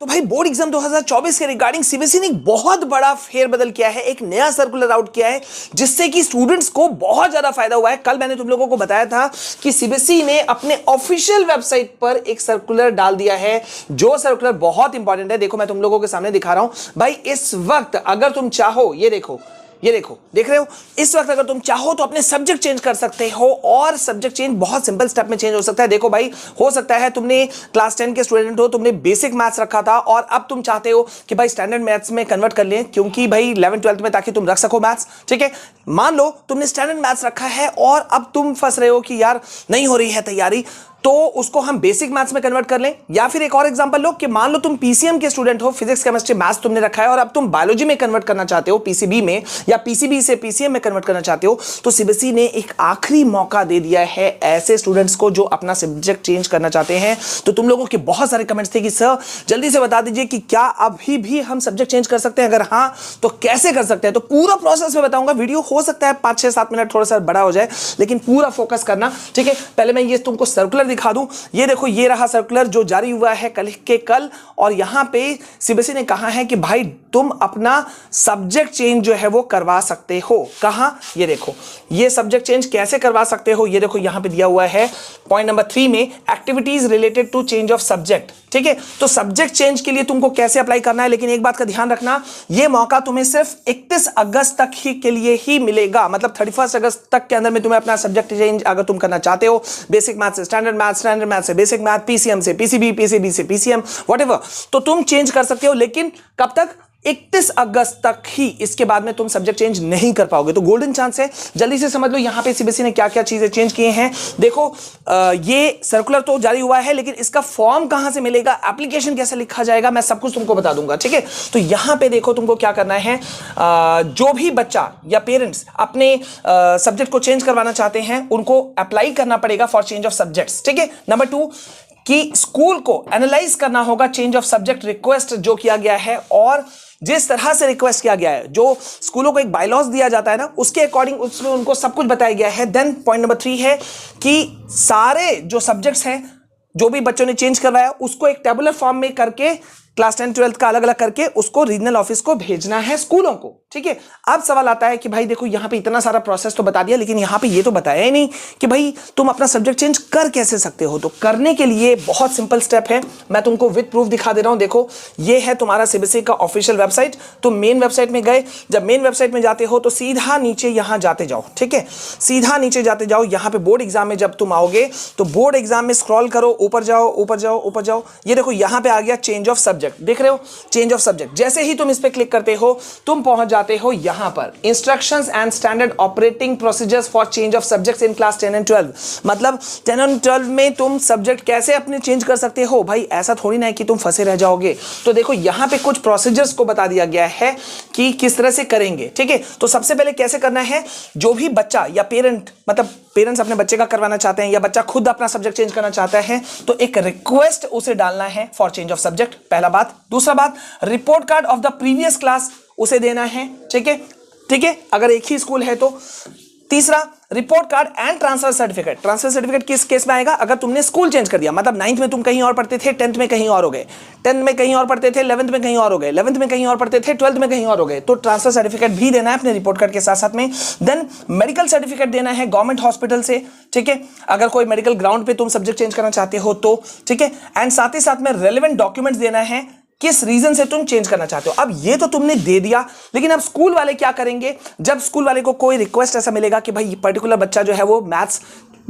तो भाई board exam 2024 के रिगार्डिंग सीबीएसई ने एक बहुत बड़ा फेरबदल किया है, एक नया सर्कुलर आउट किया है जिससे कि स्टूडेंट्स को बहुत ज्यादा फायदा हुआ है। कल मैंने तुम लोगों को बताया था कि सीबीएसई ने अपने ऑफिशियल वेबसाइट पर एक सर्कुलर डाल दिया है, जो सर्कुलर बहुत इंपॉर्टेंट है। देखो मैं तुम लोगों के सामने दिखा रहा हूं भाई। इस वक्त अगर तुम चाहो, ये देखो देख रहे हो, इस वक्त अगर तुम चाहो तो अपने सब्जेक्ट चेंज कर सकते हो और सब्जेक्ट चेंज बहुत सिंपल स्टेप में चेंज हो सकता है। देखो भाई, हो सकता है तुमने क्लास 10 के स्टूडेंट हो, तुमने बेसिक मैथ्स रखा था और अब तुम चाहते हो कि भाई स्टैंडर्ड मैथ्स में कन्वर्ट कर लें, क्योंकि भाई 11th 12th में ताकि तुम रख सको मैथ्स। ठीक है, मान लो तुमने स्टैंडर्ड मैथ्स रखा है और अब तुम फंस रहे हो कि यार नहीं हो रही है तैयारी, तो उसको हम बेसिक मैथ्स में कन्वर्ट कर लें। या फिर एक और एग्जांपल लो कि मान लो तुम पीसीएम के स्टूडेंट हो, फिजिक्स केमिस्ट्री मैथ्स तुमने रखा है और अब तुम बायोलॉजी में कन्वर्ट करना चाहते हो, पीसीबी में, या पीसीबी से पीसीएम में कन्वर्ट करना चाहते हो, तो सीबीएसई ने एक आखिरी मौका दे दिया है ऐसे स्टूडेंट्स को जो अपना सब्जेक्ट चेंज करना चाहते हैं। तो तुम लोगों के बहुत सारे कमेंट्स थे कि सर जल्दी से बता दीजिए कि क्या अभी भी हम सब्जेक्ट चेंज कर सकते हैं, अगर हाँ तो कैसे कर सकते हैं। तो पूरा प्रोसेस में बताऊंगा। वीडियो हो सकता है 5-6-7 मिनट थोड़ा सा बड़ा हो जाए, लेकिन पूरा फोकस करना। ठीक है, पहले मैं ये तुमको सर्कुलर दिखा दूं। ये देखो, ये रहा सर्कुलर जो जारी हुआ है कल के कल, और यहां पे सीबीएसई ने कहा है कि भाई तुम अपना सब्जेक्ट चेंज जो है वो करवा सकते हो। कहां, ये देखो, ये सब्जेक्ट चेंज कैसे करवा सकते हो, ये देखो यहां पे दिया हुआ है पॉइंट नंबर 3 में, activities related to change of subject. ठीक है, तो सब्जेक्ट चेंज के लिए तुमको कैसे अप्लाई करना है, लेकिन एक बात का ध्यान रखना, ये मौका तुम्हें सिर्फ 31 अगस्त तक ही के लिए ही मिलेगा। मतलब 31 अगस्त तक के अंदर में तुम्हें अपना सब्जेक्ट चेंज अगर तुम करना चाहते हो, बेसिक मैथ से स्टैंडर्ड मैथ, स्टैंडर्ड मैथ से बेसिक मैथ, पीसीएम से पीसीबी, पीसीबी से पीसीएम, व्हाटएवर, तो तुम चेंज कर सकते हो। लेकिन कब तक? 31 अगस्त तक ही। इसके बाद में तुम सब्जेक्ट चेंज नहीं कर पाओगे। तो गोल्डन चांस है, जल्दी से समझ लो यहां पे सीबीएसई ने क्या क्या चीजें चेंज किए हैं। देखो ये सर्कुलर तो जारी हुआ है, लेकिन इसका फॉर्म कहां से मिलेगा, एप्लीकेशन कैसे लिखा जाएगा, मैं सब कुछ तुमको बता दूंगा। ठीक है, तो यहां पे देखो तुमको क्या करना है। जो भी बच्चा या पेरेंट्स अपने सब्जेक्ट को चेंज करवाना चाहते हैं, उनको अप्लाई करना पड़ेगा फॉर चेंज ऑफ सब्जेक्ट्स। ठीक है, नंबर 2 कि स्कूल को एनालाइज करना होगा चेंज ऑफ सब्जेक्ट रिक्वेस्ट जो किया गया है, और जिस तरह से रिक्वेस्ट किया गया है, जो स्कूलों को एक बायलॉज दिया जाता है ना, उसके अकॉर्डिंग उसमें उनको सब कुछ बताया गया है। देन पॉइंट नंबर 3 है कि सारे जो सब्जेक्ट्स हैं जो भी बच्चों ने चेंज करवाया उसको एक टेबुलर फॉर्म में करके क्लास 10 12 का अलग अलग करके उसको रीजनल ऑफिस को भेजना है स्कूलों को। ठीक है, अब सवाल आता है कि भाई देखो यहां पे इतना सारा प्रोसेस तो बता दिया, लेकिन यहां पे ये तो बताया ही नहीं कि भाई तुम अपना सब्जेक्ट चेंज कर कैसे सकते हो। तो करने के लिए बहुत सिंपल स्टेप है, मैं तुमको विद प्रूफ दिखा दे रहा हूं। देखो ये है तुम्हारा सीबीएसई का ऑफिशियल वेबसाइट। तुम मेन वेबसाइट में गए, जब मेन वेबसाइट में जाते हो तो सीधा नीचे यहां जाते जाओ। ठीक है, सीधा नीचे जाते जाओ। यहां पे बोर्ड एग्जाम में जब तुम आओगे तो बोर्ड एग्जाम में स्क्रॉल करो, ऊपर जाओ ऊपर जाओ ऊपर जाओ। ये देखो यहां पे आ गया चेंज ऑफ सब्जेक्ट, देख रहे हो, चेंज ऑफ सब्जेक्ट। जैसे ही तुम इस पे क्लिक करते हो तुम पहुंच जाते हो यहां पर instructions and standard operating procedures for change of subjects in class 10 and 12। मतलब 10 एंड 12 में तुम सब्जेक्ट कैसे अपने चेंज कर सकते हो। भाई ऐसा थोड़ी ना है कि तुम फंसे रह जाओगे। तो देखो यहां पे कुछ प्रोसीजर्स को बता दिया गया है कि किस तरह से करेंगे। ठीक है, तो सबसे पहले कैसे करना है, जो भी बच्चा या पेरेंट, मतलब पेरेंट्स अपने बच्चे का करवाना चाहते हैं या बच्चा खुद अपना सब्जेक्ट चेंज करना चाहता है, तो एक रिक्वेस्ट उसे डालना है फॉर चेंज ऑफ सब्जेक्ट, पहला बात। दूसरा बात, report card of the previous class उसे देना है। ठीक है, ठीक है, अगर एक ही स्कूल है तो। तीसरा, report card and transfer certificate. Transfer certificate किस केस में आएगा, अगर तुमने स्कूल चेंज कर दिया, मतलब 9th में तुम कहीं और पढ़ते थे, 10th में कहीं और हो गए, 10th में कहीं और पढ़ते थे, 11th में कहीं और हो गए, 11th में कहीं और पढ़ते थे, 12th में कहीं और हो गए, तो ट्रांसफर सर्टिफिकेट भी देना है अपने रिपोर्ट कार्ड के साथ साथ में। देन मेडिकल सर्टिफिकेट देना है गवर्नमेंट हॉस्पिटल से। ठीक है, अगर कोई मेडिकल ग्राउंड पे तुम सब्जेक्ट चेंज करना चाहते हो तो। ठीक है, एंड साथ ही साथ में रेलेवेंट डॉक्यूमेंट्स देना है, किस रीजन से तुम चेंज करना चाहते हो। अब ये तो तुमने दे दिया, लेकिन अब स्कूल वाले क्या करेंगे, जब स्कूल वाले को कोई रिक्वेस्ट ऐसा मिलेगा कि भाई पर्टिकुलर बच्चा जो है वो मैथ्स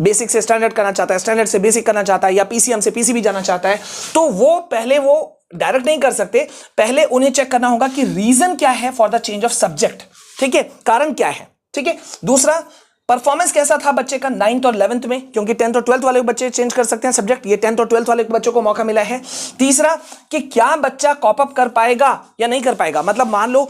बेसिक से स्टैंडर्ड करना चाहता है, स्टैंडर्ड से बेसिक करना चाहता है, या पीसीएम से पीसीबी जाना चाहता है, तो वो पहले वो डायरेक्ट नहीं कर सकते, पहले उन्हें चेक करना होगा कि रीजन क्या है for the change of subject. ठीक है, कारण क्या है। ठीक है, दूसरा, परफॉर्मेंस कैसा था बच्चे का 9th और 11th में, क्योंकि 10th और 12th वाले बच्चे चेंज कर सकते हैं सब्जेक्ट, ये 10th और 12th वाले बच्चों को मौका मिला है। तीसरा, कि क्या बच्चा कॉप अप कर पाएगा या नहीं कर पाएगा। मतलब मान लो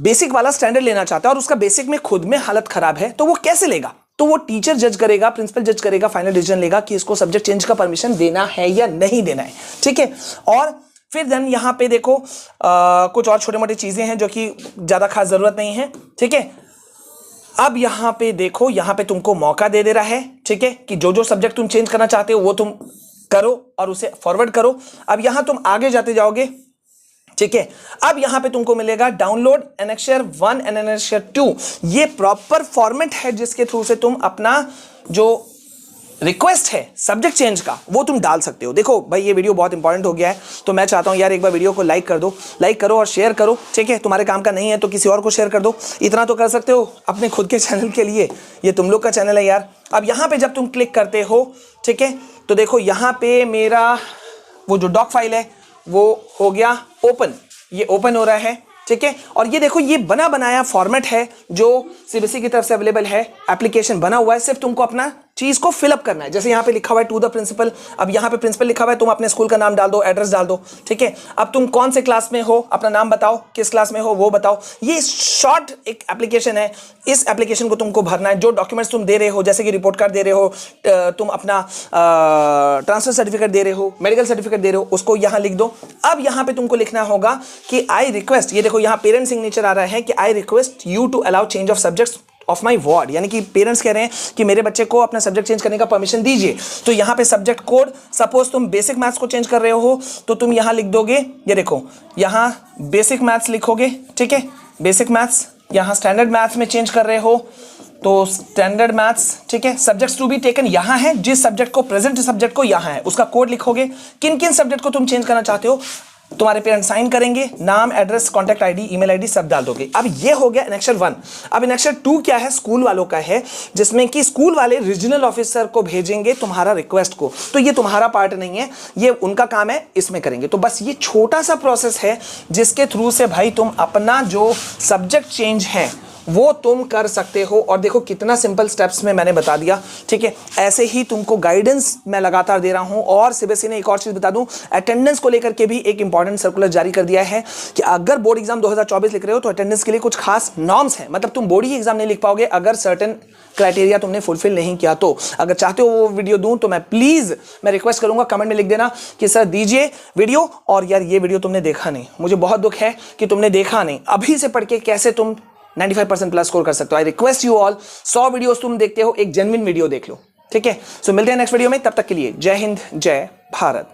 बेसिक वाला स्टैंडर्ड लेना चाहता है और उसका बेसिक में खुद में हालत खराब है, तो वो कैसे लेगा। तो वो टीचर जज करेगा, प्रिंसिपल जज करेगा, फाइनल डिसीजन लेगा कि इसको सब्जेक्ट चेंज का परमिशन देना है या नहीं देना है। ठीक है, और फिर देन यहां पे देखो कुछ और छोटी मोटी चीजें हैं जो कि ज्यादा खास जरूरत नहीं है। ठीक है, अब यहां पे देखो, यहां पे तुमको मौका दे रहा है। ठीक है, कि जो जो सब्जेक्ट तुम चेंज करना चाहते हो वो तुम करो और उसे फॉरवर्ड करो। अब यहां तुम आगे जाते जाओगे ठीक है। अब यहां पे तुमको मिलेगा डाउनलोड एनेक्सर 1 एंड एनेक्सर 2। ये प्रॉपर फॉर्मेट है जिसके थ्रू से तुम अपना जो रिक्वेस्ट है सब्जेक्ट चेंज का वो तुम डाल सकते हो। देखो भाई ये वीडियो बहुत इंपॉर्टेंट हो गया है, तो मैं चाहता हूं यार एक बार वीडियो को लाइक कर दो, लाइक करो और शेयर करो, ठीक है। तुम्हारे काम का नहीं है तो किसी और को शेयर कर दो, इतना तो कर सकते हो अपने खुद के चैनल के लिए, ये तुम लोग का चैनल है यार। अब यहां पे जब तुम क्लिक करते हो, ठीक है, तो देखो यहां पे मेरा वो जो डॉक फाइल है वो हो गया ओपन, ये ओपन हो रहा है, ठीक है। और ये देखो ये बना बनाया फॉर्मेट है जो सीबीएसई की तरफ से अवेलेबल है, एप्लीकेशन बना हुआ है, सिर्फ तुमको अपना चीज को फिलअप करना है। जैसे यहाँ पे लिखा हुआ है टू द प्रिंसिपल, अब यहाँ पे प्रिंसिपल लिखा हुआ है, तुम अपने स्कूल का नाम डाल दो, एड्रेस डाल दो, ठीक है। अब तुम कौन से क्लास में हो, अपना नाम बताओ, किस क्लास में हो वो बताओ। ये शॉर्ट एक एप्लीकेशन है, इस एप्लीकेशन को तुमको भरना है। जो डॉक्यूमेंट्स तुम दे रहे हो, जैसे कि रिपोर्ट कार्ड दे रहे हो, तुम अपना ट्रांसफर सर्टिफिकेट दे रहे हो, मेडिकल सर्टिफिकेट दे रहे हो, उसको यहाँ लिख दो। अब यहाँ पे तुमको लिखना होगा कि आई रिक्वेस्ट, ये देखो यहाँ पेरेंट सिग्नेचर आ रहा है कि I request you to allow change of subjects of my ward, यानी कि पेरेंट्स कह रहे हैं कि मेरे बच्चे को अपना सब्जेक्ट चेंज करने का परमिशन दीजिए। तो यहाँ पे सब्जेक्ट कोड, सपोज तुम बेसिक मैथ्स को चेंज कर रहे हो तो तुम यहाँ लिख दोगे, ये देखो यहाँ बेसिक मैथ्स लिखोगे, ठीक है, बेसिक मैथ्स। यहाँ स्टैंडर्ड मैथ्स में चेंज कर रहे हो तो स्टैंडर्ड मैथ्स, ठीक है। सब्जेक्ट्स टू बी टेकन यहाँ है, जिस सब्जेक्ट को प्रेजेंट सब्जेक्ट को यहाँ है उसका कोड लिखोगे। किन किन सब्जेक्ट को तुम चेंज करना चाहते हो, तुम्हारे पेरेंट्स साइन करेंगे, नाम, address, contact ID, email ID सब डाल दोगे। अब ये हो गया एनेक्सर 1। अब एनेक्सर 2 क्या है, स्कूल वालों का है, जिसमें कि स्कूल वाले रीजनल ऑफिसर को भेजेंगे तुम्हारा रिक्वेस्ट को। तो ये तुम्हारा पार्ट नहीं है, ये उनका काम है, इसमें करेंगे। तो बस ये छोटा सा प्रोसेस है जिसके थ्रू से भाई तुम अपना जो सब्जेक्ट चेंज है वो तुम कर सकते हो। और देखो कितना सिंपल स्टेप्स में मैंने बता दिया, ठीक है। ऐसे ही तुमको गाइडेंस मैं लगातार दे रहा हूं। और सीबीएसई ने एक और चीज बता दूं, अटेंडेंस को लेकर के भी एक इंपॉर्टेंट सर्कुलर जारी कर दिया है कि अगर बोर्ड एग्जाम 2024 लिख रहे हो तो अटेंडेंस के लिए कुछ खास नॉर्म्स हैं। मतलब तुम बोर्ड ही एग्जाम नहीं लिख पाओगे अगर सर्टेन क्राइटेरिया तुमने फुलफिल नहीं किया। तो अगर चाहते हो वो वीडियो दूं तो मैं रिक्वेस्ट करूंगा कमेंट में लिख देना कि सर दीजिए वीडियो। और यार ये वीडियो तुमने देखा नहीं, मुझे बहुत दुख है कि तुमने देखा नहीं। अभी से पढ़ के कैसे तुम 95% प्लस स्कोर कर सकते हो। आई रिक्वेस्ट यू ऑल, 100 वीडियोस तुम देखते हो, एक जेन्युइन वीडियो देख लो, ठीक है। सो मिलते हैं नेक्स्ट वीडियो में, तब तक के लिए जय हिंद, जय भारत।